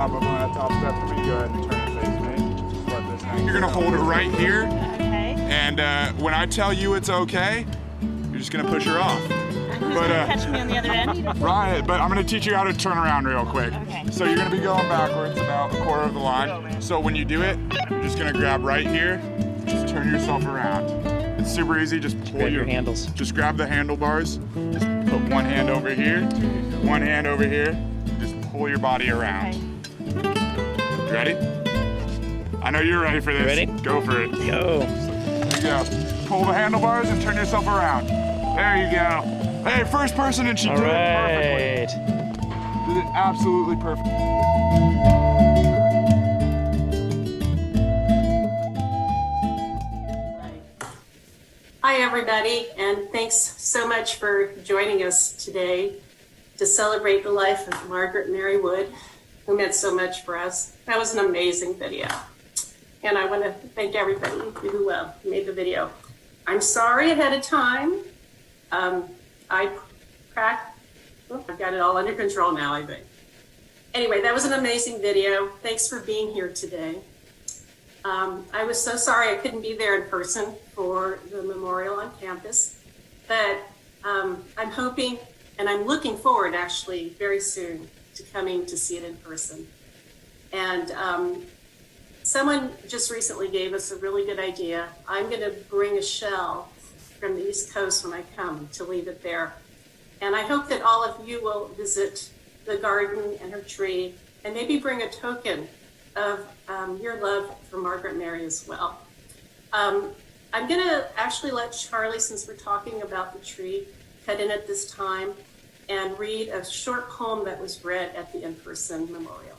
Hop up on that top step for me. Go ahead and turn and face me. Just let this hang. You're gonna hold it right here. Okay. And when I tell you it's okay, you're just gonna push her off. Who's gonna catch me on the other end? Right, but I'm gonna teach you how to turn around real quick. Okay. So you're gonna be going backwards about a quarter of the line. So when you do it, you're just gonna grab right here, just turn yourself around. It's super easy. Just pull Grab your handles. Just grab the handlebars. Just put one hand over here, one hand over here. Just pull your body around. You ready? I know you're ready for this. Ready? Go for it. Go. There you go. Pull the handlebars and turn yourself around. There you go. Hey, first person, and she did it perfectly. Did it absolutely perfect. Hi everybody, and thanks so much for joining us today to celebrate the life of Margaretmary Woodd, who meant so much for us. That was an amazing video, and I want to thank everybody who made the video. I'm sorry ahead of time. I've got it all under control now, I think. Anyway, that was an amazing video. Thanks for being here today. I was so sorry I couldn't be there in person for the memorial on campus, but I'm hoping and I'm looking forward actually very soon to coming to see it in person. And someone just recently gave us a really good idea. I'm going to bring a shell from the East Coast when I come to leave it there. And I hope that all of you will visit the garden and her tree and maybe bring a token of your love for Margaretmary as well. I'm going to actually let Charlie, since we're talking about the tree, cut in at this time and read a short poem that was read at the in-person memorial.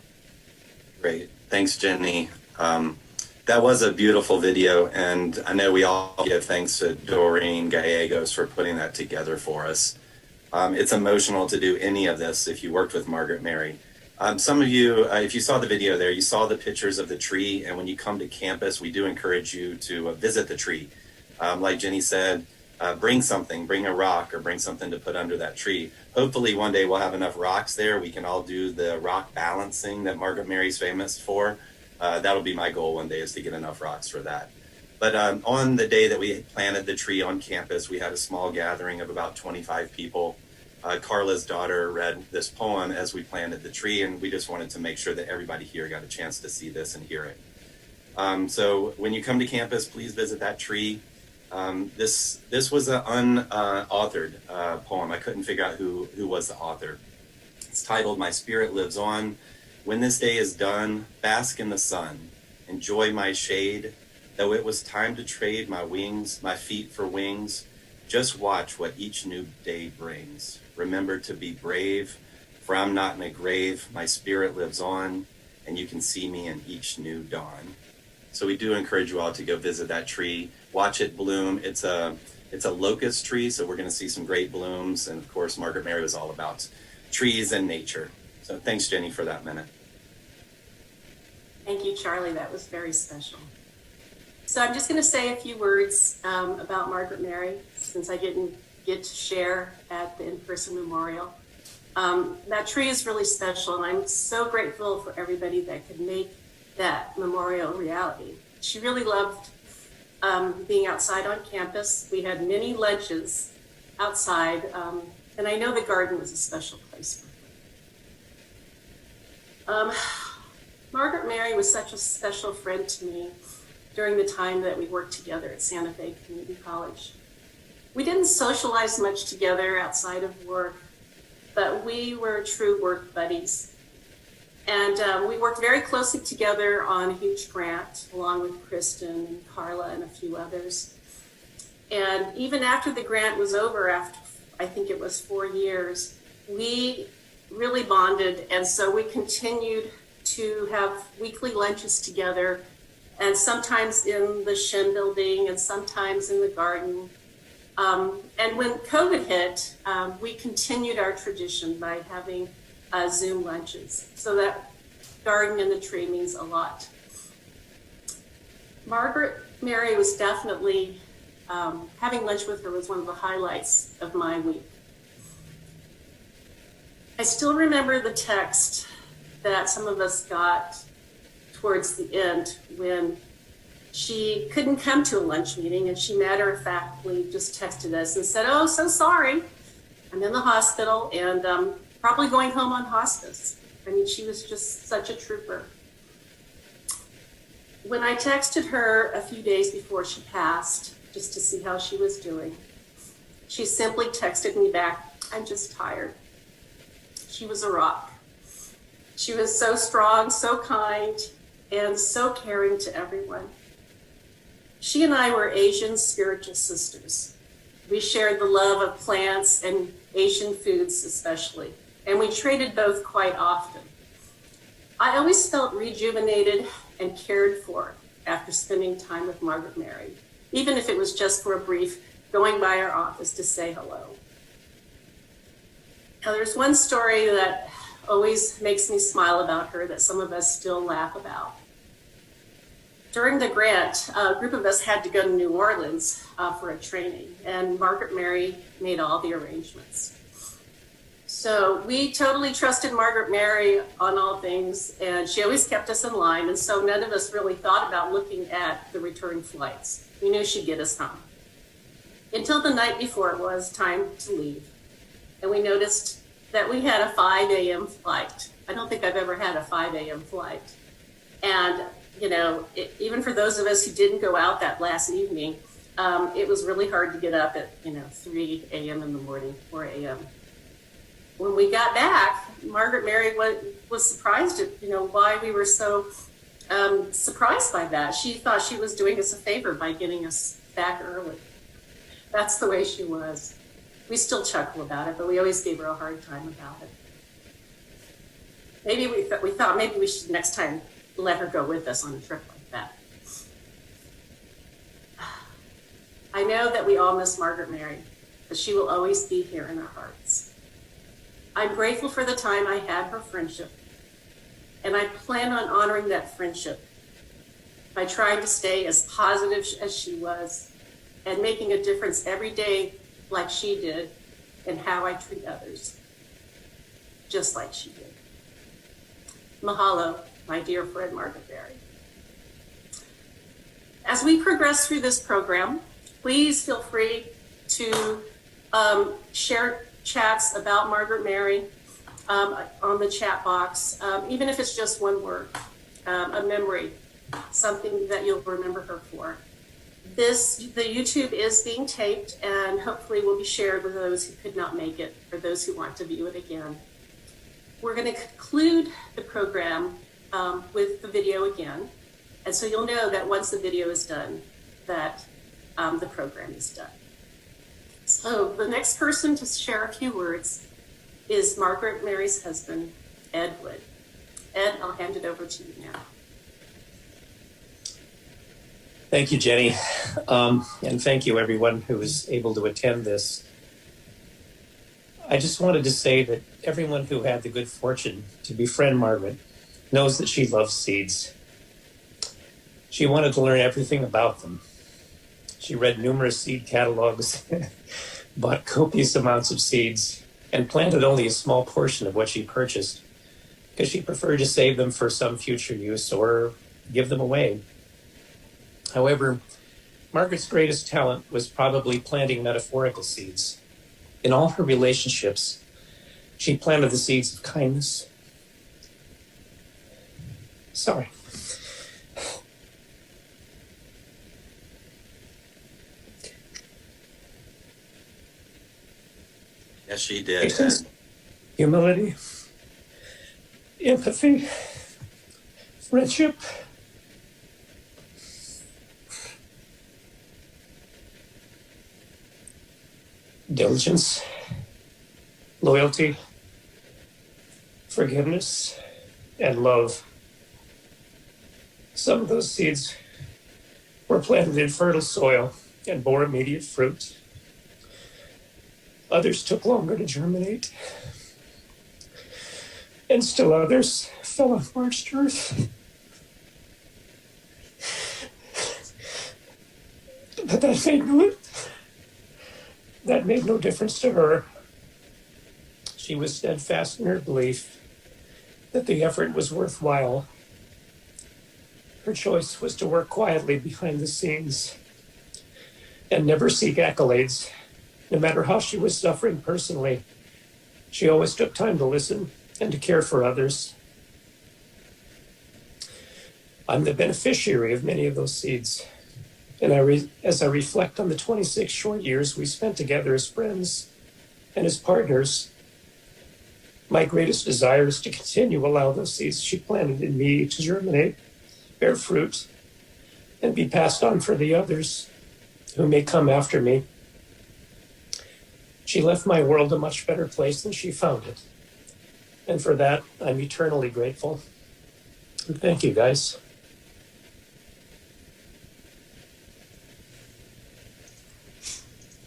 Great. Thanks, Jenny. That was a beautiful video, and I know we all give thanks to Doreen Gallegos for putting that together for us. It's emotional to do any of this if you worked with Margaretmary. Some of you, if you saw the video there, you saw the pictures of the tree, and when you come to campus, we do encourage you to visit the tree. Like Jenny said, bring something, bring a rock or bring something to put under that tree. Hopefully one day we'll have enough rocks there. We can all do the rock balancing that Margaretmary's famous for. That'll be my goal one day, is to get enough rocks for that. But on the day that we planted the tree on campus, we had a small gathering of about 25 people. Carla's daughter read this poem as we planted the tree, and we just wanted to make sure that everybody here got a chance to see this and hear it. So when you come to campus, please visit that tree. This was an unauthored poem. I couldn't figure out who was the author. It's titled, "My Spirit Lives On. When this day is done, bask in the sun, enjoy my shade, though it was time to trade my wings, my feet for wings. Just watch what each new day brings. Remember to be brave, for I'm not in a grave. My spirit lives on, and you can see me in each new dawn." So we do encourage you all to go visit that tree, watch it bloom. It's a locust tree, so we're going to see some great blooms. And of course, Margaretmary was all about trees and nature. So thanks, Jenny, for that minute. Thank you, Charlie. That was very special. So I'm just going to say a few words about Margaretmary, since I didn't get to share at the in-person memorial. That tree is really special, and I'm so grateful for everybody that could make that memorial a reality. She really loved being outside on campus. We had many lunches outside, and I know the garden was a special place for her. Margaretmary was such a special friend to me during the time that we worked together at Santa Fe Community College. We didn't socialize much together outside of work, but we were true work buddies. And we worked very closely together on a huge grant, along with Kristin and Carla and a few others. And even after the grant was over, after I think it was 4 years, we really bonded. And so we continued to have weekly lunches together, and sometimes in the Shin building and sometimes in the garden. And when COVID hit, we continued our tradition by having Zoom lunches. So that garden and the tree means a lot. Margaretmary was definitely, having lunch with her was one of the highlights of my week. I still remember the text that some of us got towards the end when she couldn't come to a lunch meeting, and she matter-of-factly just texted us and said, "Oh, so sorry. I'm in the hospital and probably going home on hospice." I mean, she was just such a trooper. When I texted her a few days before she passed, just to see how she was doing. She simply texted me back, "I'm just tired." She was a rock. She was so strong, so kind, and so caring to everyone. She and I were Asian spiritual sisters. We shared the love of plants and Asian foods especially, and we traded both quite often. I always felt rejuvenated and cared for after spending time with Margaretmary, even if it was just for a brief going by our office to say hello. Now, there's one story that always makes me smile about her that some of us still laugh about. During the grant, a group of us had to go to New Orleans for a training, and Margaretmary made all the arrangements. So we totally trusted Margaretmary on all things, and she always kept us in line, and so none of us really thought about looking at the return flights. We knew she'd get us home. Until the night before it was time to leave, and we noticed that we had a 5 a.m. flight. I don't think I've ever had a 5 a.m. flight. And even for those of us who didn't go out that last evening, it was really hard to get up at 3 a.m. in the morning, 4 a.m. When we got back, Margaretmary was surprised at why we were so surprised by that. She thought she was doing us a favor by getting us back early. That's the way she was. We still chuckle about it, but we always gave her a hard time about it. Maybe we thought maybe we should next time let her go with us on a trip like that. I know that we all miss Margaretmary, but she will always be here in our hearts. I'm grateful for the time I had her friendship, and I plan on honoring that friendship by trying to stay as positive as she was and making a difference every day like she did in how I treat others, just like she did. Mahalo, my dear friend Margaretmary. As we progress through this program, please feel free to share chats about Margaretmary on the chat box, even if it's just one word, a memory, something that you'll remember her for. The YouTube is being taped and hopefully will be shared with those who could not make it or those who want to view it again. We're going to conclude the program with the video again. And so you'll know that once the video is done, that the program is done. So the next person to share a few words is Margaretmary's husband, Ed Woodd. Ed, I'll hand it over to you now. Thank you, Jenny. And thank you, everyone who was able to attend this. I just wanted to say that everyone who had the good fortune to befriend Margaret knows that she loves seeds. She wanted to learn everything about them. She read numerous seed catalogs, bought copious amounts of seeds, and planted only a small portion of what she purchased because she preferred to save them for some future use or give them away. However, Margaret's greatest talent was probably planting metaphorical seeds. In all her relationships, she planted the seeds of kindness. Sorry. Yes, she did. Patience, humility, empathy, friendship, diligence, loyalty, forgiveness, and love. Some of those seeds were planted in fertile soil and bore immediate fruit. Others took longer to germinate. And still others fell on parched earth. But that made no difference to her. She was steadfast in her belief that the effort was worthwhile. Her choice was to work quietly behind the scenes and never seek accolades. No matter how she was suffering personally, she always took time to listen and to care for others. I'm the beneficiary of many of those seeds. And as I reflect on the 26 short years we spent together as friends and as partners, my greatest desire is to continue to allow those seeds she planted in me to germinate, bear fruit, and be passed on for the others who may come after me. She left my world a much better place than she found it. And for that, I'm eternally grateful. And thank you, guys.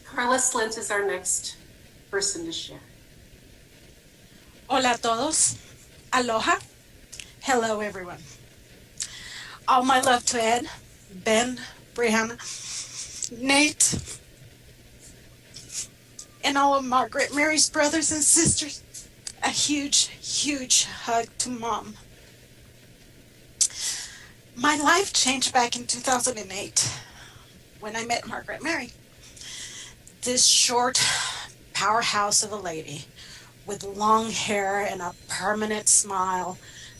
Carla Slint is our next person to share. Hola a todos. Aloha. Hello, everyone. All my love to Ed, Ben, Brianna, Nate, and all of Margaretmary's brothers and sisters. A huge, huge hug to Mom. My life changed back in 2008 when I met Margaretmary. This short powerhouse of a lady with long hair and a permanent smile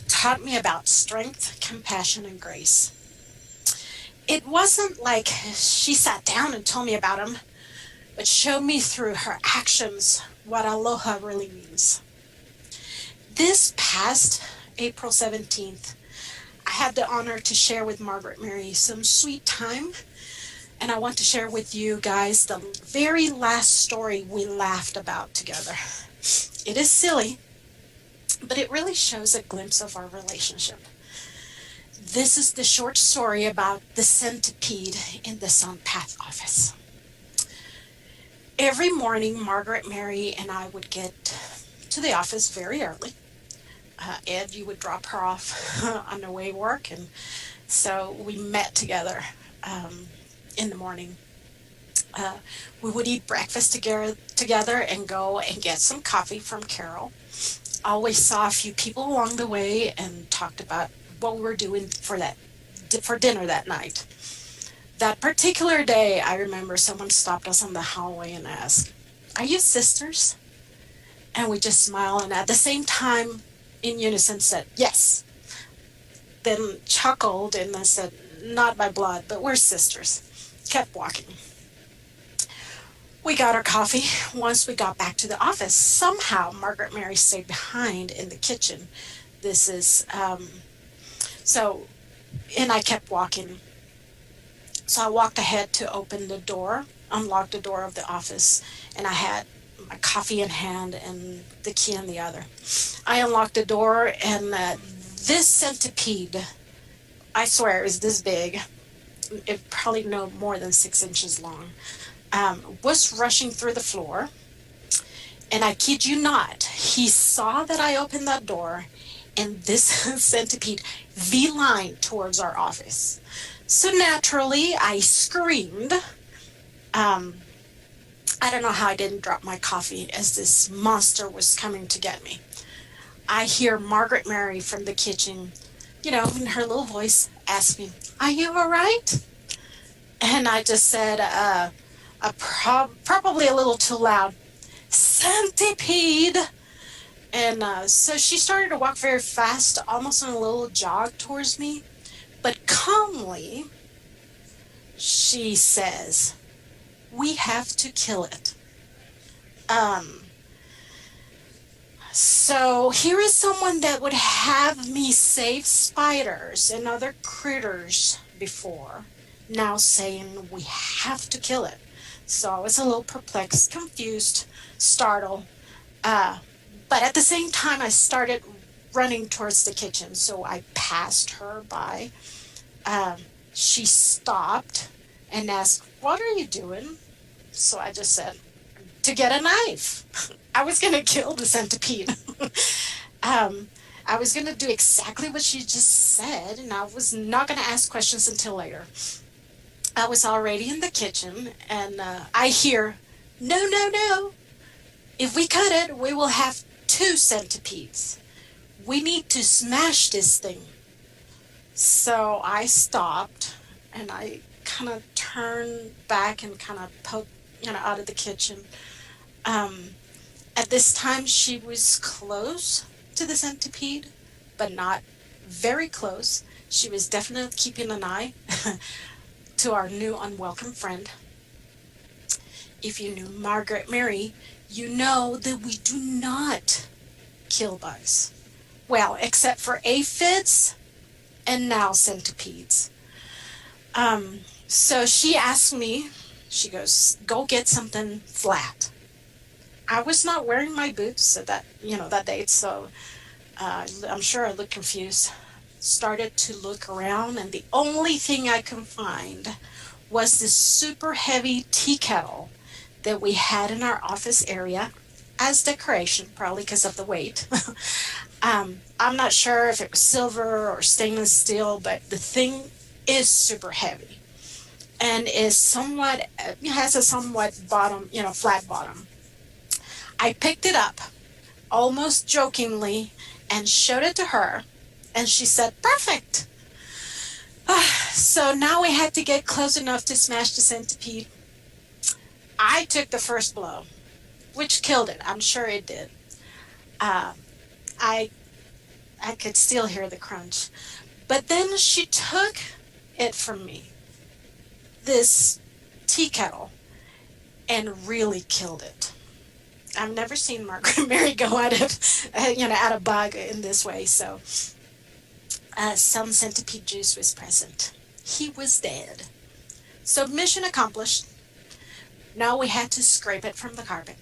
taught me about strength, compassion, and grace. It wasn't like she sat down and told me about him, but showed me through her actions what aloha really means. This past April 17th, I had the honor to share with Margaretmary some sweet time, and I want to share with you guys the very last story we laughed about together. It is silly, but it really shows a glimpse of our relationship. This is the short story about the centipede in the Sunpath office. Every morning, Margaretmary and I would get to the office very early. Ed, you would drop her off on the way to work, and so we met together in the morning. We would eat breakfast together and go and get some coffee from Carol. Always saw a few people along the way and talked about what we were doing for dinner that night. That particular day, I remember someone stopped us on the hallway and asked, "Are you sisters?" And we just smiled, and at the same time, in unison, said, "Yes." Then chuckled and then said, "Not by blood, but we're sisters." Kept walking. We got our coffee. Once we got back to the office, somehow Margaretmary stayed behind in the kitchen. This is, and I kept walking. So I walked ahead to open the door, unlock the door of the office, and I had my coffee in hand and the key in the other. I unlocked the door, and this centipede, I swear it was this big, it probably no more than 6 inches long, was rushing through the floor. And I kid you not, he saw that I opened that door, and this centipede V-lined towards our office. So naturally, I screamed. I don't know how I didn't drop my coffee as this monster was coming to get me. I hear Margaretmary from the kitchen, in her little voice, ask me, "Are you all right?" And I just said, probably a little too loud, "Centipede!" And so she started to walk very fast, almost in a little jog towards me. But calmly, she says, "We have to kill it." So here is someone that would have me save spiders and other critters before, now saying we have to kill it. So I was a little perplexed, confused, startled. But at the same time, I started running towards the kitchen. So I passed her by. She stopped and asked, "What are you doing?" So I just said, "To get a knife." I was going to kill the centipede. I was going to do exactly what she just said, and I was not going to ask questions until later. I was already in the kitchen, and I hear, No. If we cut it, we will have 2 centipedes. We need to smash this thing." So I stopped, and I kind of turned back and kind of poked, out of the kitchen. At this time, she was close to the centipede, but not very close. She was definitely keeping an eye to our new unwelcome friend. If you knew Margaretmary, you know that we do not kill bugs. Well, except for aphids and now centipedes. So she asked me, she goes, go get something flat. I was not wearing my boots at that date, so I'm sure I looked confused. Started to look around, and the only thing I could find was this super heavy tea kettle that we had in our office area as decoration, probably because of the weight. I'm not sure if it was silver or stainless steel, but the thing is super heavy and has a somewhat bottom, flat bottom. I picked it up almost jokingly and showed it to her, and she said, perfect. So now we had to get close enough to smash the centipede. I took the first blow, which killed it. I'm sure it did. I could still hear the crunch. But then she took it from me, this tea kettle, and really killed it. I've never seen Margaretmary go at a bug in this way. So some centipede juice was present. He was dead. So mission accomplished. Now we had to scrape it from the carpet.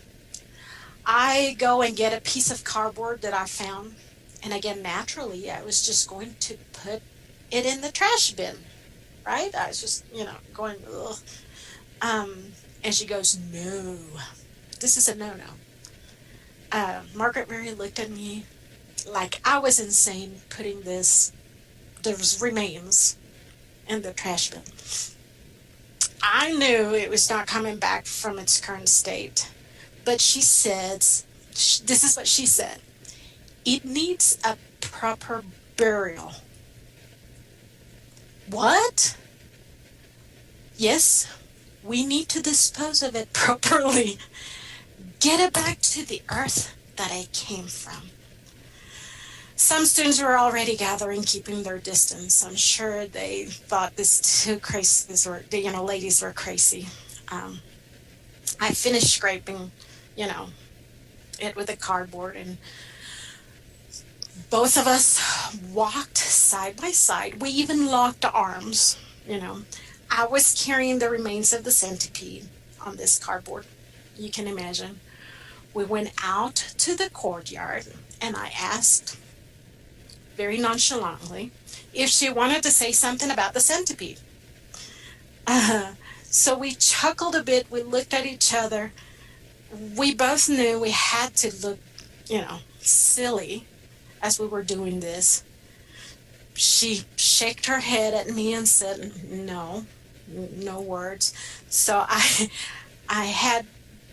I go and get a piece of cardboard that I found. And again, naturally, I was just going to put it in the trash bin, right? I was just, going, ugh. And she goes, no, this is a no-no. Margaretmary looked at me like I was insane putting those remains in the trash bin. I knew it was not coming back from its current state. But she said, this is what she said, it needs a proper burial. What? Yes, we need to dispose of it properly. Get it back to the earth that it came from. Some students were already gathering, keeping their distance. I'm sure they thought these two ladies were crazy. I finished scraping, it with the cardboard, and both of us walked side by side. We even locked arms, I was carrying the remains of the centipede on this cardboard. You can imagine. We went out to the courtyard, and I asked, very nonchalantly, if she wanted to say something about the centipede. So we chuckled a bit. We looked at each other. We both knew we had to look, silly as we were doing this. She shook her head at me and said, no words. So I had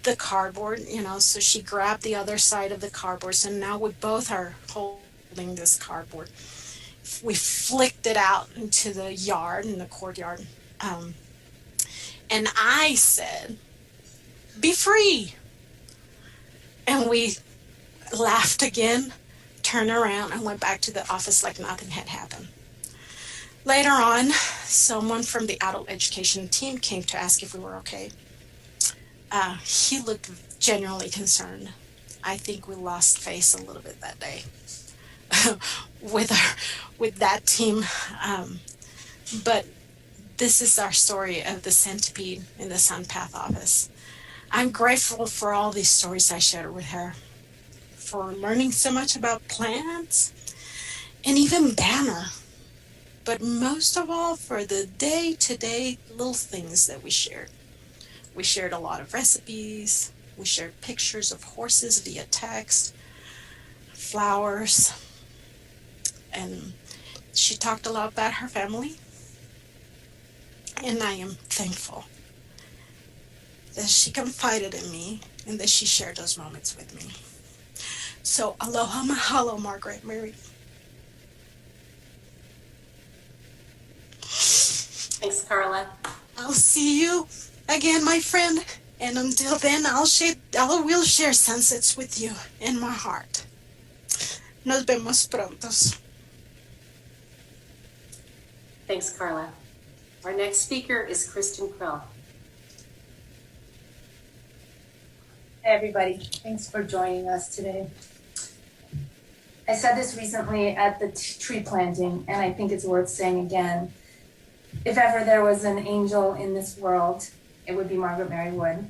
the cardboard, so she grabbed the other side of the cardboard. So now we both are holding this cardboard. We flicked it out into the yard, in the courtyard. And I said, be free. And we laughed again, turned around, and went back to the office like nothing had happened. Later on, someone from the adult education team came to ask if we were okay. He looked genuinely concerned. I think we lost face a little bit that day with that team. But this is our story of the centipede in the Sunpath office. I'm grateful for all these stories I shared with her, for learning so much about plants and even Banner, but most of all for the day-to-day little things that we shared. We shared a lot of recipes. We shared pictures of horses via text, flowers, and she talked a lot about her family. And I am thankful that she confided in me and that she shared those moments with me. So aloha mahalo, Margaretmary. Thanks, Carla. I'll see you again, my friend. And until then, I will share sunsets with you in my heart. Nos vemos prontos. Thanks, Carla. Our next speaker is Kristin Krill. Hey everybody, thanks for joining us today. I said this recently at the tree planting, and I think it's worth saying again. If ever there was an angel in this world, it would be Margaretmary Woodd.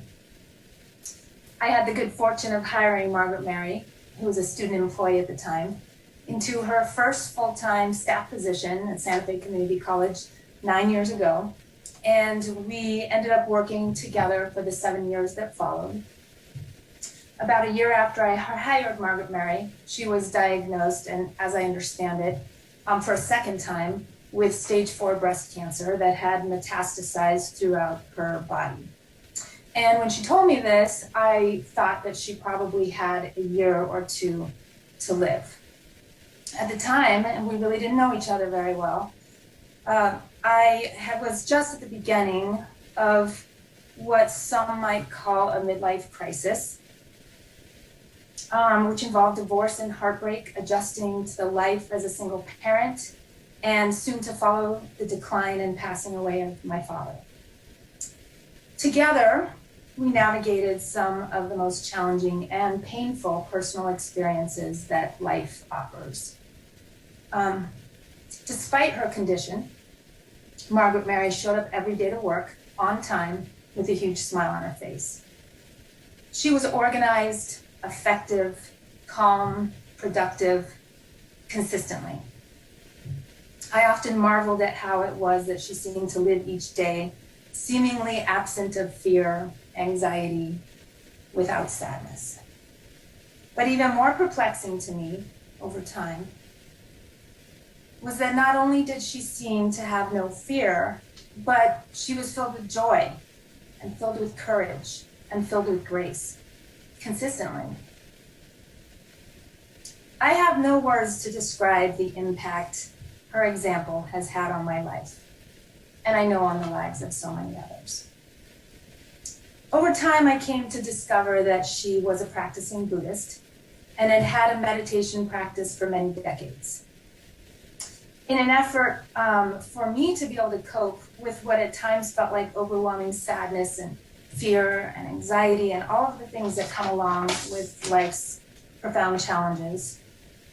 I had the good fortune of hiring Margaretmary, who was a student employee at the time, into her first full-time staff position at Santa Fe Community College 9 years ago. And we ended up working together for the 7 years that followed. About a year after I hired Margaretmary, she was diagnosed, and as I understand it, for a second time with stage 4 breast cancer that had metastasized throughout her body. And when she told me this, I thought that she probably had a year or two to live. At the time, and we really didn't know each other very well, was just at the beginning of what some might call a midlife crisis. Which involved divorce and heartbreak, adjusting to the life as a single parent, and soon to follow the decline and passing away of my father. Together, we navigated some of the most challenging and painful personal experiences that life offers. Despite her condition, Margaretmary showed up every day to work on time with a huge smile on her face. She was organized, effective, calm, productive, consistently. I often marveled at how it was that she seemed to live each day, seemingly absent of fear, anxiety, without sadness. But even more perplexing to me over time was that not only did she seem to have no fear, but she was filled with joy and filled with courage and filled with grace. Consistently. I have no words to describe the impact her example has had on my life, and I know on the lives of so many others. Over time, I came to discover that she was a practicing Buddhist and had had a meditation practice for many decades. In an effort for me to be able to cope with what at times felt like overwhelming sadness and fear and anxiety and all of the things that come along with life's profound challenges,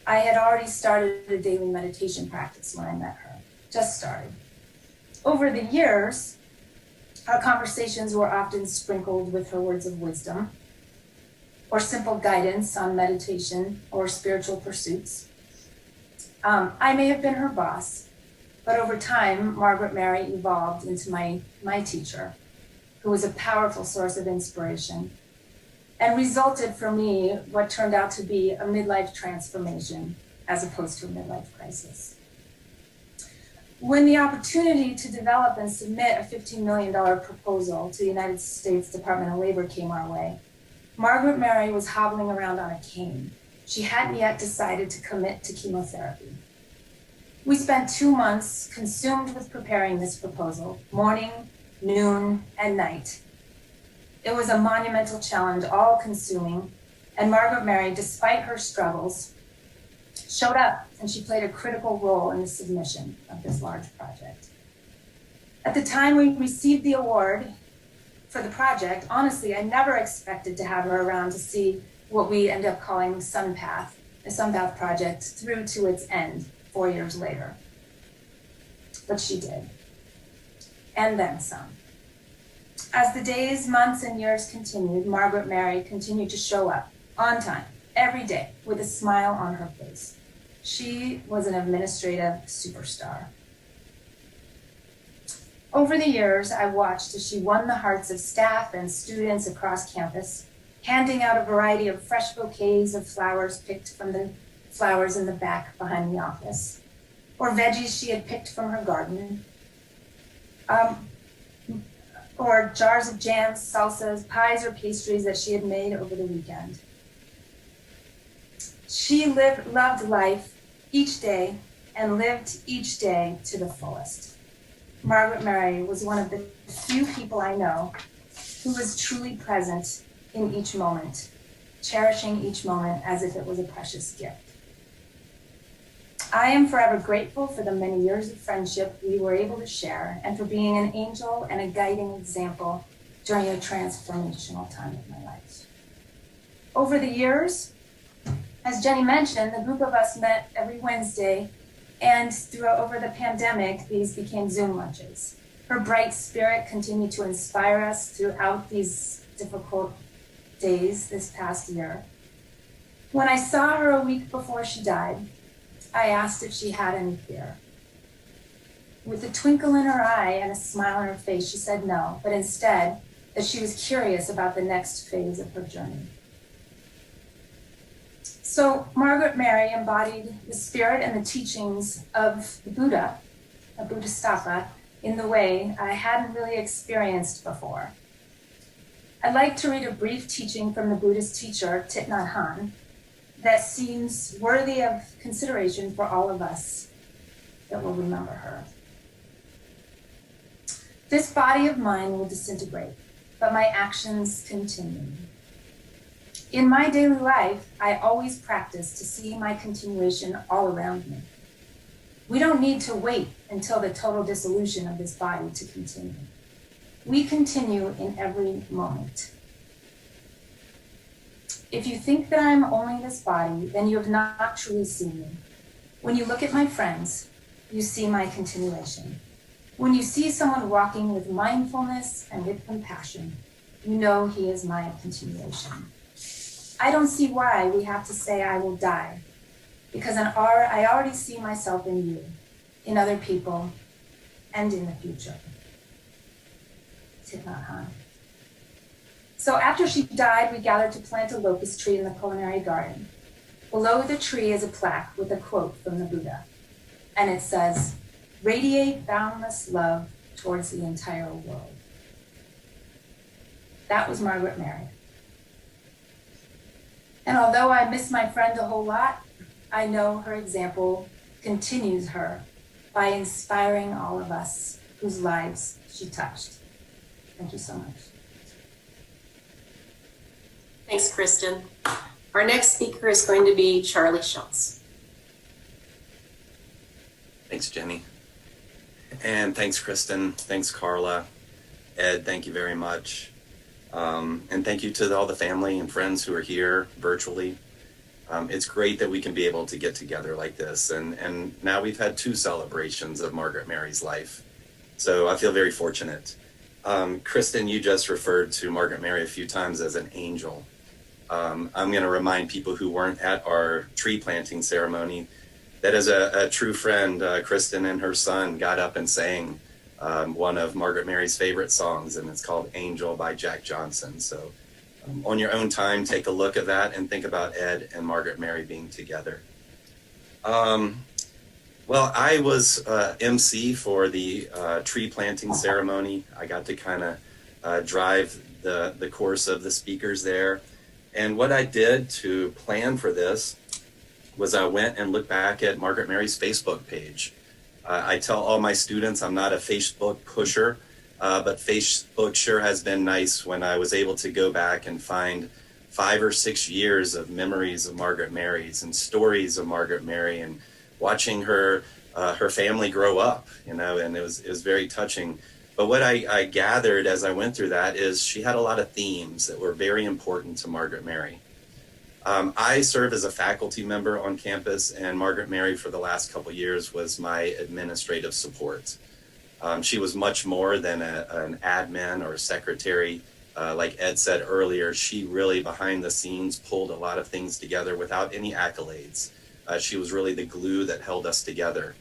I had already started a daily meditation practice when I met her, just started. Over the years, our conversations were often sprinkled with her words of wisdom or simple guidance on meditation or spiritual pursuits. I may have been her boss, but over time, Margaretmary evolved into my teacher, who was a powerful source of inspiration, and resulted for me what turned out to be a midlife transformation as opposed to a midlife crisis. When the opportunity to develop and submit a $15 million proposal to the United States Department of Labor came our way, Margaretmary was hobbling around on a cane. She hadn't yet decided to commit to chemotherapy. We spent 2 months consumed with preparing this proposal, morning, noon, and night. It was a monumental challenge, all-consuming, and Margaretmary, despite her struggles, showed up, and she played a critical role in the submission of this large project. At the time we received the award for the project, honestly, I never expected to have her around to see what we end up calling SunPath, the SunPath project, through to its end 4 years later. But she did. And then some. As the days, months, and years continued, Margaretmary continued to show up on time, every day, with a smile on her face. She was an administrative superstar. Over the years, I watched as she won the hearts of staff and students across campus, handing out a variety of fresh bouquets of flowers picked from the flowers in the back behind the office, or veggies she had picked from her garden, or jars of jams, salsas, pies, or pastries that she had made over the weekend. She loved life each day and lived each day to the fullest. Margaretmary was one of the few people I know who was truly present in each moment, cherishing each moment as if it was a precious gift. I am forever grateful for the many years of friendship we were able to share and for being an angel and a guiding example during a transformational time of my life. Over the years, as Jenny mentioned, the group of us met every Wednesday, and over the pandemic, these became Zoom lunches. Her bright spirit continued to inspire us throughout these difficult days this past year. When I saw her a week before she died, I asked if she had any fear. With a twinkle in her eye and a smile on her face, she said no, but instead that she was curious about the next phase of her journey. So Margaretmary embodied the spirit and the teachings of the Buddha, a Bodhisattva, in the way I hadn't really experienced before. I'd like to read a brief teaching from the Buddhist teacher, Thich Nhat Hanh, that seems worthy of consideration for all of us that will remember her. This body of mine will disintegrate, but my actions continue. In my daily life, I always practice to see my continuation all around me. We don't need to wait until the total dissolution of this body to continue. We continue in every moment. If you think that I'm only this body, then you have not truly seen me. When you look at my friends, you see my continuation. When you see someone walking with mindfulness and with compassion, you know he is my continuation. I don't see why we have to say I will die, because I already see myself in you, in other people, and in the future. Thich Nhat Hanh. So after she died, we gathered to plant a locust tree in the culinary garden. Below the tree is a plaque with a quote from the Buddha, and it says, "Radiate boundless love towards the entire world." That was Margaretmary. And although I miss my friend a whole lot, I know her example continues her by inspiring all of us whose lives she touched. Thank you so much. Thanks, Kristin. Our next speaker is going to be Charlie Schultz. Thanks, Jenny. And thanks, Kristin. Thanks, Carla. Ed, thank you very much. And thank you to all the family and friends who are here virtually. It's great that we can be able to get together like this. And now we've had 2 celebrations of Margaretmary's life. So I feel very fortunate. Kristin, you just referred to Margaretmary a few times as an angel. I'm going to remind people who weren't at our tree planting ceremony that as a true friend, Kristin and her son got up and sang one of Margaretmary's favorite songs, and it's called Angel by Jack Johnson. So on your own time, take a look at that and think about Ed and Margaretmary being together. Well, I was MC for the tree planting ceremony. I got to kind of drive the course of the speakers there. And what I did to plan for this was I went and looked back at Margaretmary's Facebook page. I tell all my students I'm not a Facebook pusher, but Facebook sure has been nice when I was able to go back and find 5 or 6 years of memories of Margaretmary's and stories of Margaretmary and watching her family grow up, you know, and it was very touching. But what I gathered as I went through that is she had a lot of themes that were very important to Margaretmary. I serve as a faculty member on campus, and Margaretmary for the last couple of years was my administrative support. She was much more than an admin or a secretary. Like Ed said earlier, she really behind the scenes pulled a lot of things together without any accolades. She was really the glue that held us together.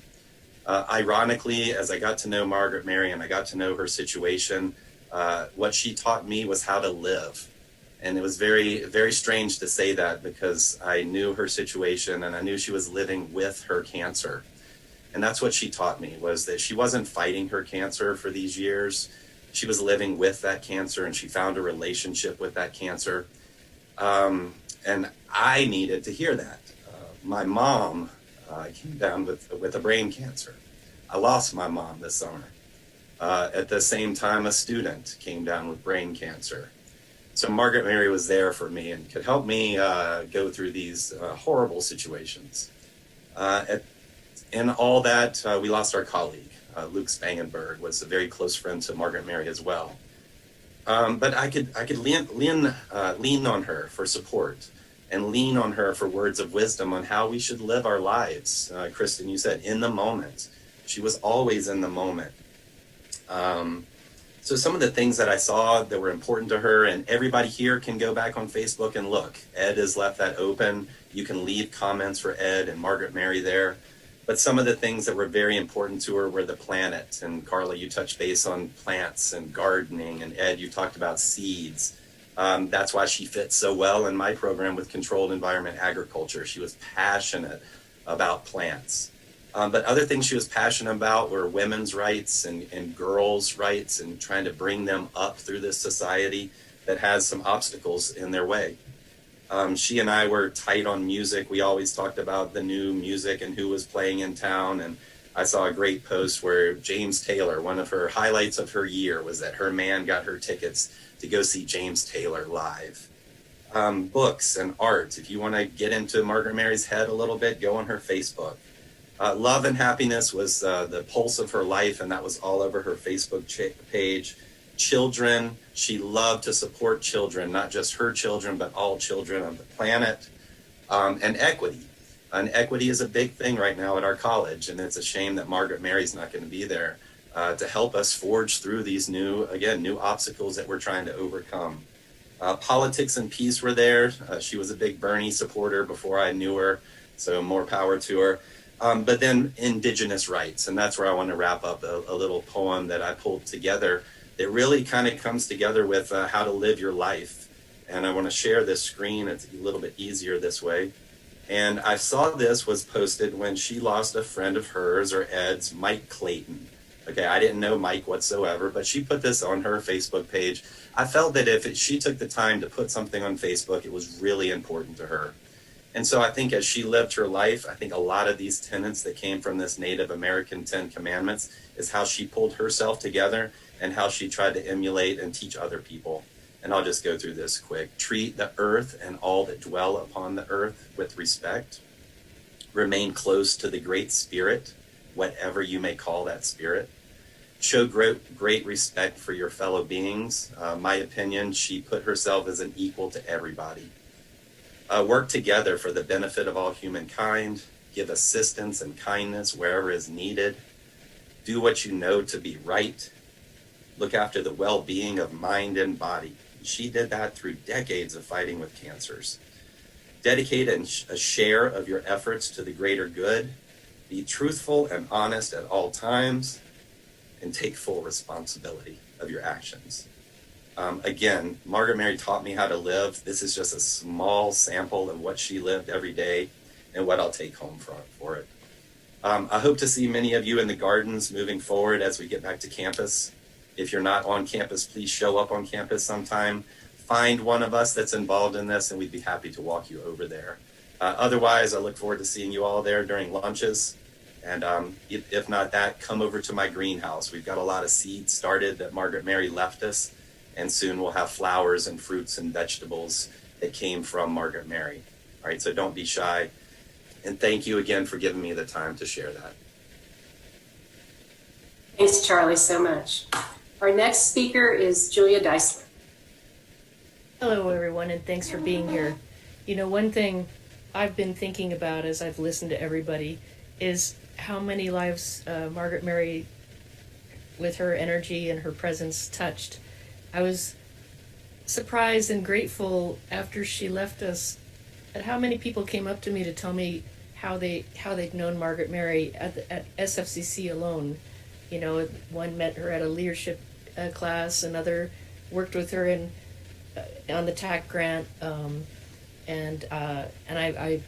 Ironically, as I got to know Margaretmary and I got to know her situation, what she taught me was how to live. And it was very, very strange to say that because I knew her situation and I knew she was living with her cancer. And that's what she taught me, was that she wasn't fighting her cancer for these years. She was living with that cancer and she found a relationship with that cancer. And I needed to hear that. My mom came down with a brain cancer. I lost my mom this summer. At the same time, a student came down with brain cancer. So Margaretmary was there for me and could help me go through these horrible situations. At In all that, we lost our colleague. Luke Spangenberg was a very close friend to Margaretmary as well. But I could lean on her for support and lean on her for words of wisdom on how we should live our lives. Kristin, you said in the moment. She was always in the moment. So some of the things that I saw that were important to her, and everybody here can go back on Facebook and look. Ed has left that open. You can leave comments for Ed and Margaretmary there. But some of the things that were very important to her were the planet. And Carla, you touched base on plants and gardening. And Ed, you talked about seeds. That's why she fits so well in my program with controlled environment agriculture. She was passionate about plants. But other things she was passionate about were women's rights and girls' rights and trying to bring them up through this society that has some obstacles in their way. She and I were tight on music. We always talked about the new music and who was playing in town. And I saw a great post where James Taylor, one of her highlights of her year was that her man got her tickets to go see James Taylor live. Books and art. If you want to get into Margaretmary's head a little bit, go on her Facebook. Love and happiness was the pulse of her life, and that was all over her Facebook page. Children, she loved to support children, not just her children, but all children on the planet. And equity. And equity is a big thing right now at our college, and it's a shame that Margaretmary's not going to be there to help us forge through these new obstacles that we're trying to overcome. Politics and peace were there. She was a big Bernie supporter before I knew her, so more power to her. But then Indigenous rights, and that's where I want to wrap up a little poem that I pulled together. It really kind of comes together with how to live your life. And I want to share this screen. It's a little bit easier this way. And I saw this was posted when she lost a friend of hers, or Ed's, Mike Clayton. Okay, I didn't know Mike whatsoever, but she put this on her Facebook page. I felt that if she took the time to put something on Facebook, it was really important to her. And so I think as she lived her life, I think a lot of these tenets that came from this Native American 10 Commandments is how she pulled herself together and how she tried to emulate and teach other people. And I'll just go through this quick. Treat the earth and all that dwell upon the earth with respect. Remain close to the Great Spirit, whatever you may call that spirit. Show great respect for your fellow beings. My opinion, she put herself as an equal to everybody. Work together for the benefit of all humankind. Give assistance and kindness wherever is needed. Do what you know to be right. Look after the well-being of mind and body. She did that through decades of fighting with cancers. Dedicate a share of your efforts to the greater good. Be truthful and honest at all times, and take full responsibility of your actions. Again, Margaretmary taught me how to live. This is just a small sample of what she lived every day and what I'll take home for it. I hope to see many of you in the gardens moving forward as we get back to campus. If you're not on campus, please show up on campus sometime. Find one of us that's involved in this, and we'd be happy to walk you over there. Otherwise, I look forward to seeing you all there during lunches. And if not that, come over to my greenhouse. We've got a lot of seeds started that Margaretmary left us, and soon we'll have flowers and fruits and vegetables that came from Margaretmary. All right, so don't be shy. And thank you again for giving me the time to share that. Thanks, Charlie, so much. Our next speaker is Julia Deisland. Hello, everyone, and thanks for being here. You know, one thing I've been thinking about as I've listened to everybody is how many lives Margaretmary, with her energy and her presence, touched. I was surprised and grateful after she left us at how many people came up to me to tell me how they'd known Margaretmary at SFCC alone. You know, one met her at a leadership class, another worked with her on the TAC grant, and I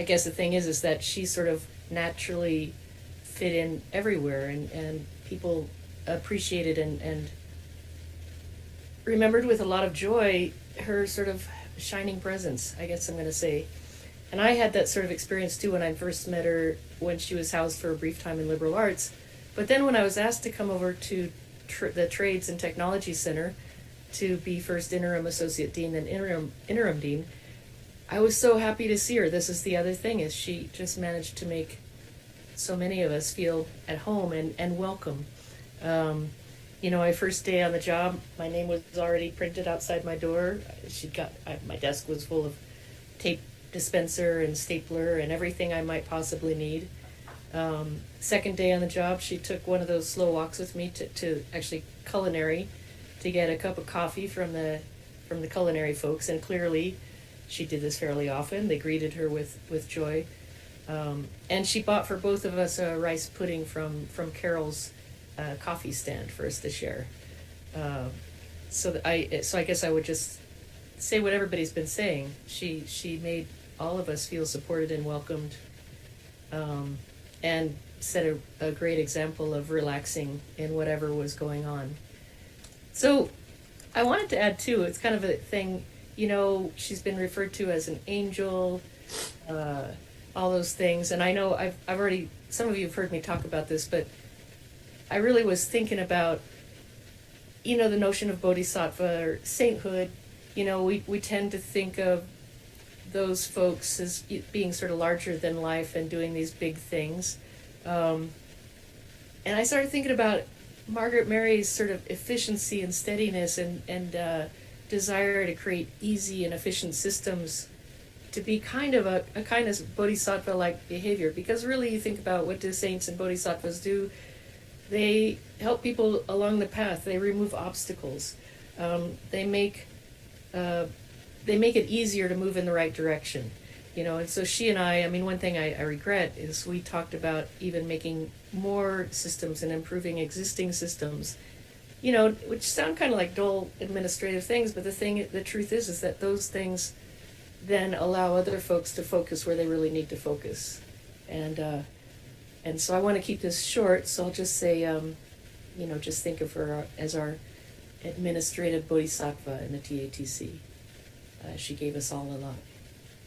guess the thing is that she sort of naturally fit in everywhere, and people appreciated and remembered with a lot of joy her sort of shining presence, I guess I'm going to say. And I had that sort of experience too when I first met her, when she was housed for a brief time in liberal arts. But then when I was asked to come over to the Trades and Technology Center to be first interim associate dean and interim dean, I was so happy to see her. This is the other thing, is she just managed to make so many of us feel at home and welcome. My first day on the job, my name was already printed outside my door. My desk was full of tape dispenser and stapler and everything I might possibly need. Second day on the job, she took one of those slow walks with me to actually culinary to get a cup of coffee from the culinary folks, and clearly she did this fairly often. They greeted her with joy. And she bought for both of us a rice pudding from Carol's coffee stand for us to share. So I guess I would just say what everybody's been saying. She made all of us feel supported and welcomed, and set a great example of relaxing in whatever was going on. So I wanted to add too, it's kind of a thing, she's been referred to as an angel, all those things. And I know I've already, some of you have heard me talk about this, but I really was thinking about, the notion of bodhisattva or sainthood. We tend to think of those folks as being sort of larger than life and doing these big things. And I started thinking about Margaretmary's sort of efficiency and steadiness and desire to create easy and efficient systems to be kind of a kind of bodhisattva-like behavior. Because really, you think about what do saints and bodhisattvas do? They help people along the path. They remove obstacles. They make it easier to move in the right direction. And so she and I mean, one thing I regret is we talked about even making more systems and improving existing systems, which sound kind of like dull administrative things, but the truth is that those things then allow other folks to focus where they really need to focus. And so I want to keep this short, so I'll just say, just think of her as our administrative bodhisattva in the TATC. She gave us all a lot.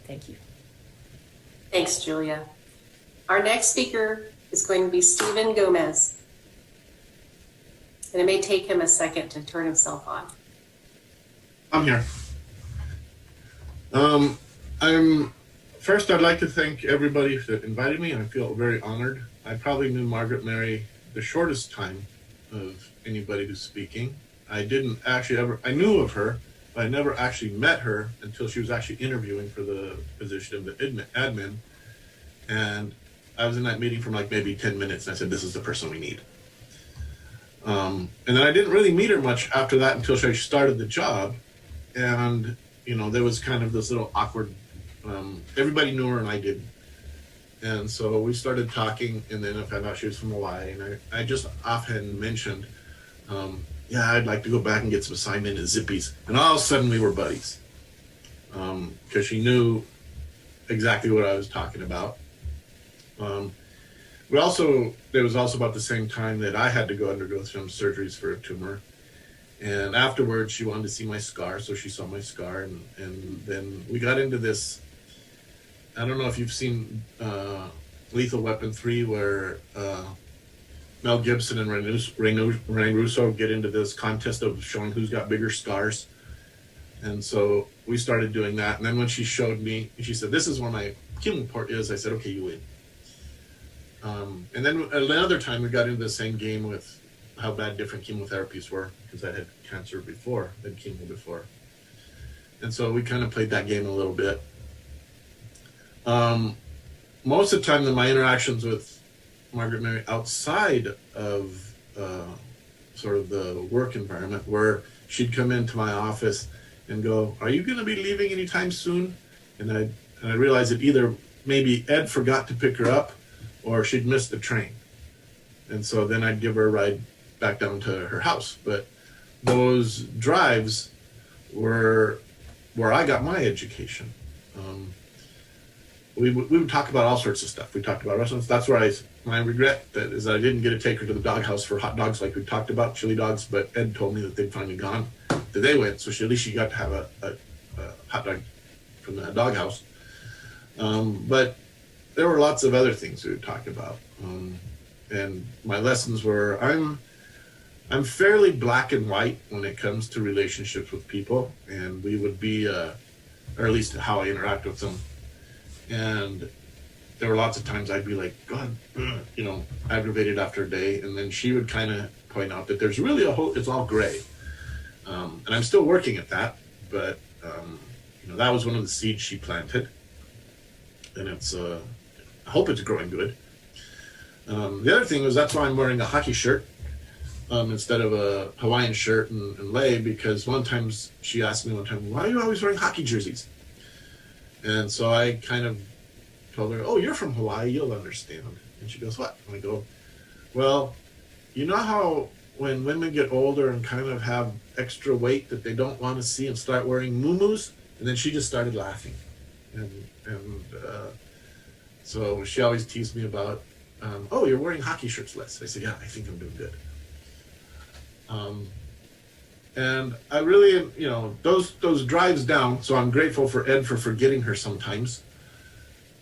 Thank you. Thanks, Julia. Our next speaker is going to be Stephen Gomez. And it may take him a second to turn himself on. I'm here. First, I'd like to thank everybody that invited me. I feel very honored. I probably knew Margaretmary the shortest time of anybody who's speaking. I didn't actually I knew of her, but I never actually met her until she was actually interviewing for the position of the admin. And I was in that meeting for like maybe 10 minutes, and I said, this is the person we need. And then I didn't really meet her much after that until she started the job. And, there was kind of this little awkward, everybody knew her and I didn't. And so we started talking, and then I found out she was from Hawaii. And I just offhand mentioned, I'd like to go back and get some assignment at Zippy's. And all of a sudden we were buddies, because she knew exactly what I was talking about. There was also about the same time that I had to go undergo some surgeries for a tumor. And afterwards, she wanted to see my scar, so she saw my scar. And then we got into this. I don't know if you've seen Lethal Weapon 3, where Mel Gibson and Rene Russo get into this contest of showing who's got bigger scars. And so we started doing that. And then when she showed me, she said, this is where my chemo port is. I said, okay, you win. And then another time we got into the same game with how bad different chemotherapies were, because I had cancer before, had chemo before. And so we kind of played that game a little bit. Most of the time, my interactions with Margaretmary outside of sort of the work environment, where she'd come into my office and go, are you going to be leaving anytime soon? And I realized that either maybe Ed forgot to pick her up, or she'd missed the train. And so then I'd give her a ride back down to her house. But those drives were where I got my education. We would talk about all sorts of stuff. We talked about restaurants. That's where my regret is that I didn't get to take her to the doghouse for hot dogs like we talked about, chili dogs, but Ed told me that they'd finally gone. That they went, so at least she got to have a hot dog from the doghouse. But there were lots of other things we would talk about. And my lessons were, I'm fairly black and white when it comes to relationships with people, and we would be, or at least how I interact with them. And there were lots of times I'd be like, God, aggravated after a day. And then she would kind of point out that there's really it's all gray. And I'm still working at that, but, that was one of the seeds she planted. And I hope it's growing good. The other thing was that's why I'm wearing a hockey shirt instead of a Hawaiian shirt and lei, because she asked me one time, why are you always wearing hockey jerseys? And so I kind of told her, oh, you're from Hawaii, you'll understand. And she goes, what? And I go, well, you know how when women get older and kind of have extra weight that they don't want to see and start wearing muumuus? And then she just started laughing. And so she always teased me about, oh, you're wearing hockey shirts less. I said, yeah, I think I'm doing good. And I really, those drives down, so I'm grateful for Ed for forgetting her sometimes.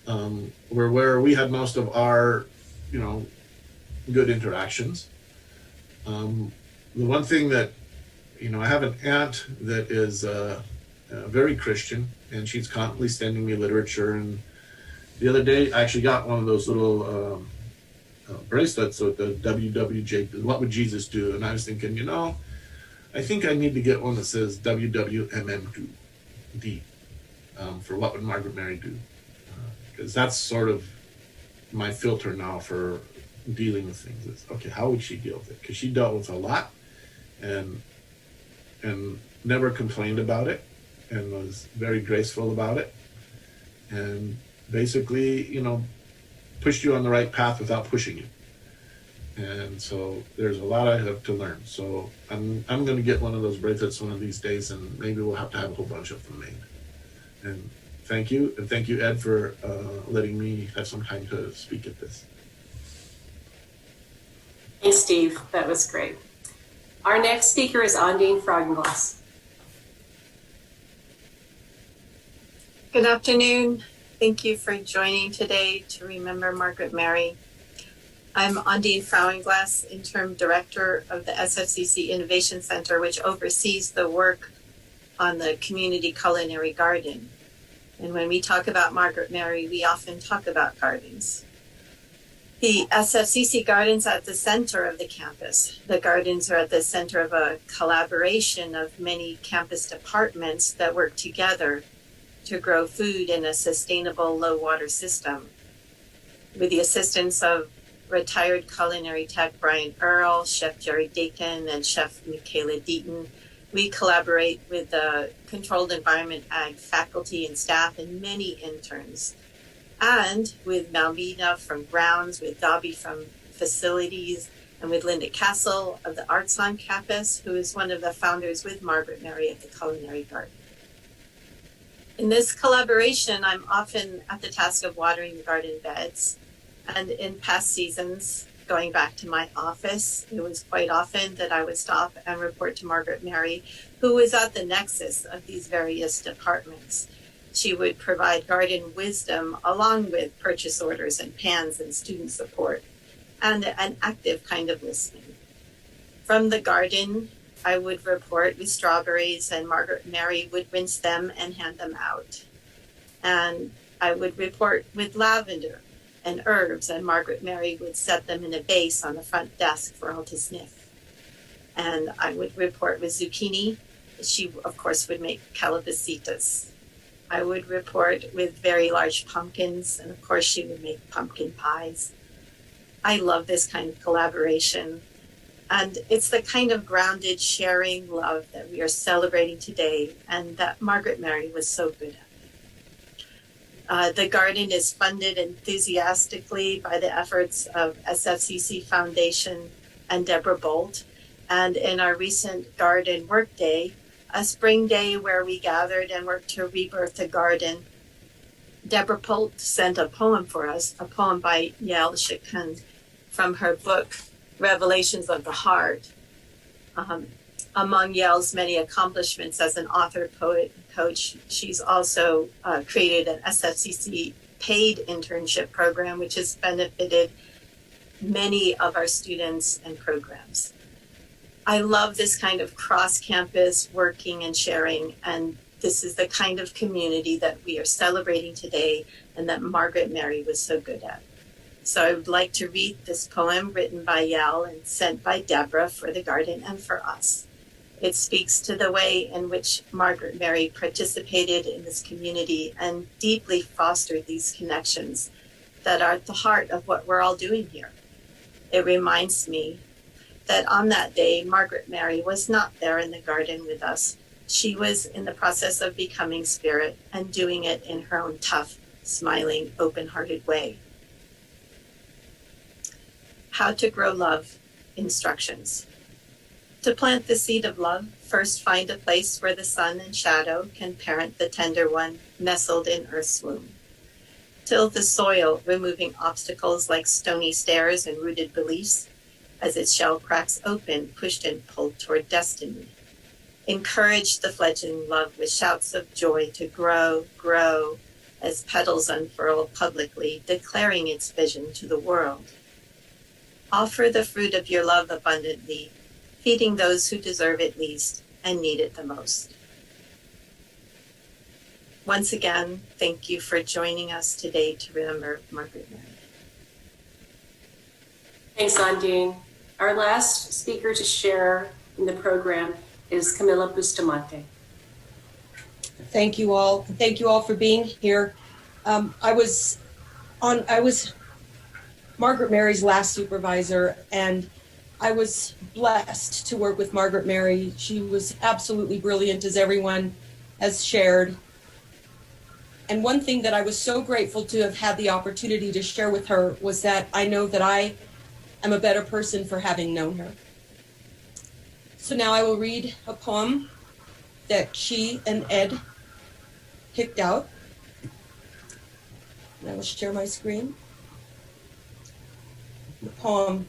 Where we had most of our, good interactions. The one thing that, I have an aunt that is very Christian, and she's constantly sending me literature. And the other day, I actually got one of those little bracelets with the WWJ, what would Jesus do? And I was thinking, I think I need to get one that says WWMMD for what would Margaretmary do? Because that's sort of my filter now for dealing with things. Is, okay, how would she deal with it? Because she dealt with a lot and never complained about it and was very graceful about it. And basically, pushed you on the right path without pushing you. And so there's a lot I have to learn. So I'm going to get one of those bracelets one of these days, and maybe we'll have to have a whole bunch of them made. And thank you. And thank you, Ed, for letting me have some time to speak at this. Thanks, Steve. That was great. Our next speaker is Andine Froggingles. Good afternoon. Thank you for joining today to remember Margaretmary. I'm Andine Froggingles, Interim Director of the SFCC Innovation Center, which oversees the work on the Community Culinary Garden. And when we talk about Margaretmary, we often talk about gardens. The SFCC Garden's at the center of the campus. The gardens are at the center of a collaboration of many campus departments that work together to grow food in a sustainable low-water system. With the assistance of retired culinary tech Brian Earl, Chef Jerry Dakin, and Chef Michaela Deaton, we collaborate with the Controlled Environment Ag faculty and staff and many interns. And with Malvina from Grounds, with Dobby from Facilities, and with Linda Castle of the Arts on campus, who is one of the founders with Margaretmary of the Culinary Garden. In this collaboration, I'm often at the task of watering the garden beds. And in past seasons, going back to my office, it was quite often that I would stop and report to Margaretmary, who was at the nexus of these various departments. She would provide garden wisdom along with purchase orders and pans and student support, and an active kind of listening. From the garden, I would report with strawberries, and Margaretmary would rinse them and hand them out. And I would report with lavender and herbs, and Margaretmary would set them in a vase on the front desk for all to sniff. And I would report with zucchini. She, of course, would make calabacitas. I would report with very large pumpkins, and of course she would make pumpkin pies. I love this kind of collaboration. And it's the kind of grounded, sharing love that we are celebrating today, and that Margaretmary was so good at. The garden is funded enthusiastically by the efforts of SFCC Foundation and Deborah Bolt. And in our recent garden work day, a spring day where we gathered and worked to rebirth the garden, Deborah Bolt sent a poem for us, a poem by Yael Shikun from her book, Revelations of the Heart. Among Yael's many accomplishments as an author, poet, and coach, she's also created an SFCC paid internship program, which has benefited many of our students and programs. I love this kind of cross-campus working and sharing, and This is the kind of community that we are celebrating today and that Margaretmary was so good at. So I would like to read this poem written by Yael and sent by Deborah for the garden and for us. It speaks to the way in which Margaretmary participated in this community and deeply fostered these connections that are at the heart of what we're all doing here. It reminds me that on that day, Margaretmary was not there in the garden with us. She was in the process of becoming spirit and doing it in her own tough, smiling, open-hearted way. How to grow love instructions. To plant the seed of love, first find a place where the sun and shadow can parent the tender one nestled in earth's womb. Till the soil, removing obstacles like stony stairs and rooted beliefs, as its shell cracks open, pushed and pulled toward destiny. Encourage the fledgling love with shouts of joy to grow, grow, as petals unfurl publicly, declaring its vision to the world. Offer the fruit of your love abundantly, feeding those who deserve it least and need it the most. Once again, thank you for joining us today to remember Margaretmary. Thanks, Andine. Our last speaker to share in the program is Camila Bustamante. Thank you all. Thank you all for being here. I was Margaretmary's last supervisor, and I was blessed to work with Margaretmary. She was absolutely brilliant, as everyone has shared. And one thing that I was so grateful to have had the opportunity to share with her was that I know that I am a better person for having known her. So now I will read a poem that she and Ed picked out. And I will share my screen. The poem: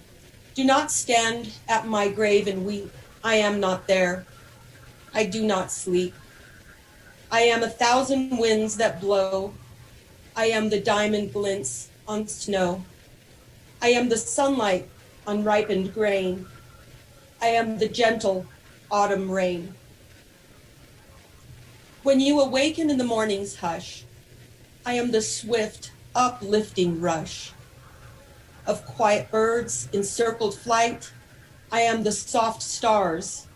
do not stand at my grave and weep. I am not there. I do not sleep. I am 1,000 winds that blow. I am the diamond glints on snow. I am the sunlight on ripened grain. I am the gentle autumn rain. When you awaken in the morning's hush, I am the swift, uplifting rush of quiet birds in circled flight. I am the soft stars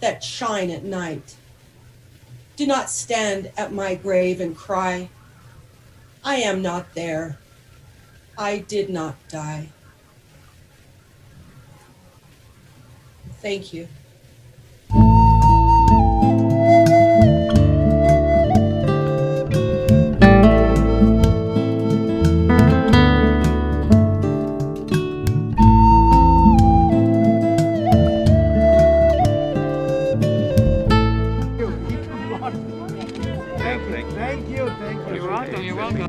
that shine at night. Do not stand at my grave and cry. I am not there. I did not die. Thank you. Thank you. You're welcome. You're welcome.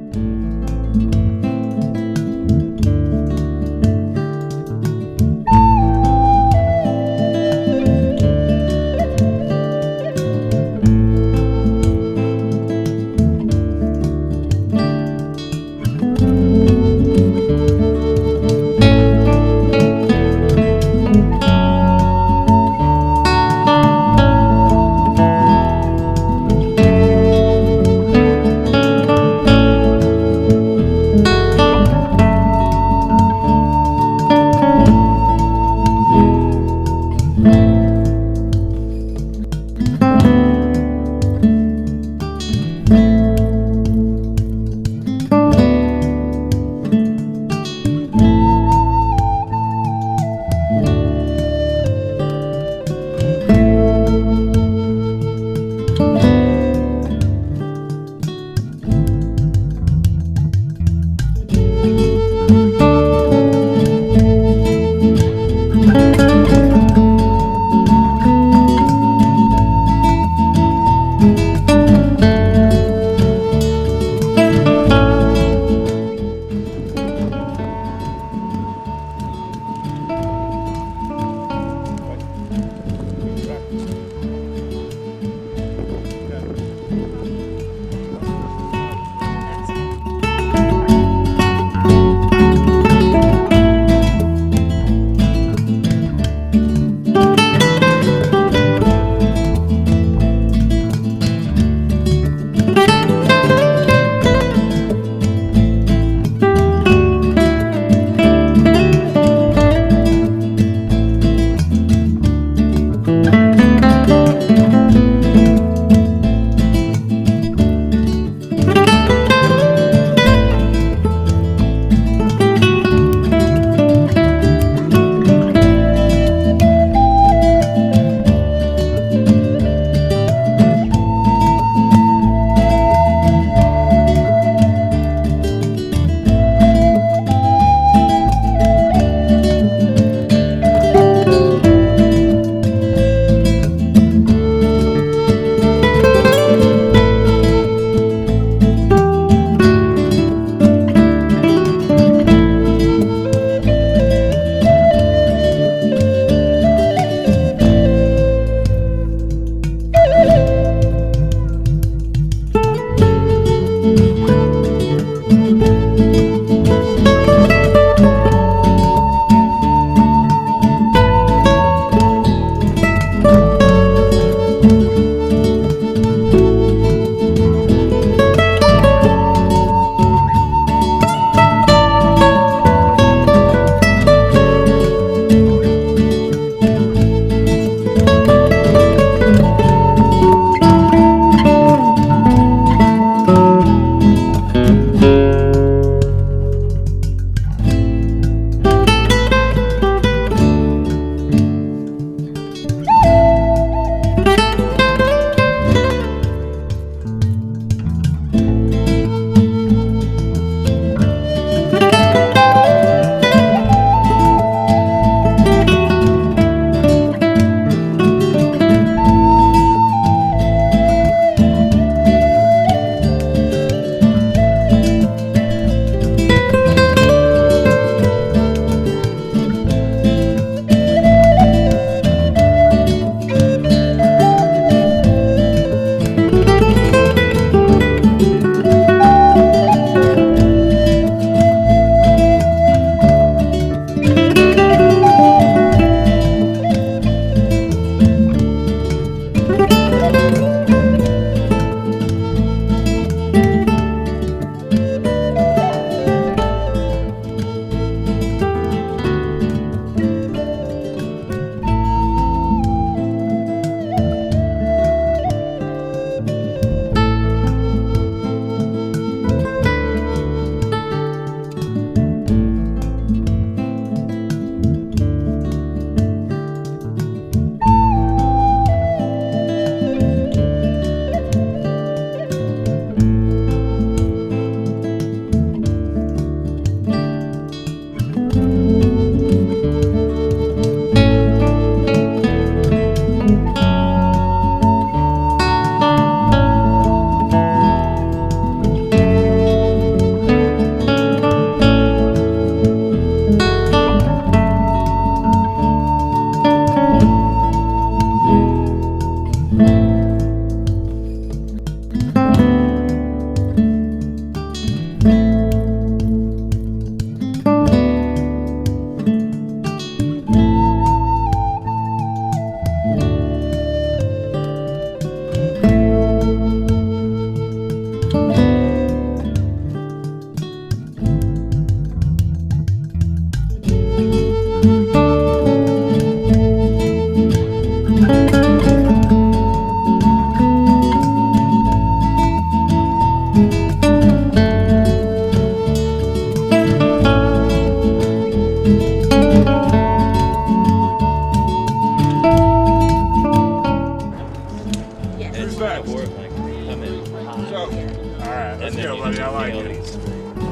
right, let's go, buddy. I like it.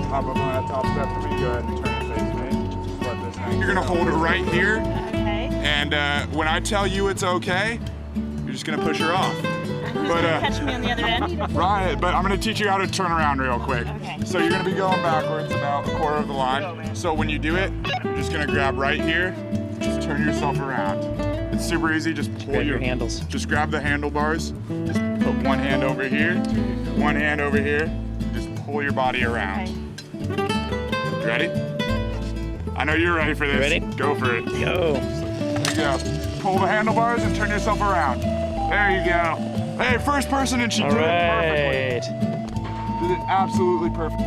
Hop up on that top step for me. Go ahead and turn and face me. Just let this hang. You're gonna hold it right here. Okay. And when I tell you it's okay, you're just gonna push her off. Who's gonna catch me on the other end? Right, but I'm gonna teach you how to turn around real quick. Okay. So you're gonna be going backwards about a quarter of the line. So when you do it, you're just gonna grab right here, just turn yourself around. It's super easy, just pull your handles. Just grab the handlebars, just put one hand over here, one hand over here, just pull your body around. Okay. You ready? I know you're ready for this. Ready? Go for it. Go. There you go. Pull the handlebars and turn yourself around. There you go. Hey, first person, and she did it perfectly. Did it absolutely perfect.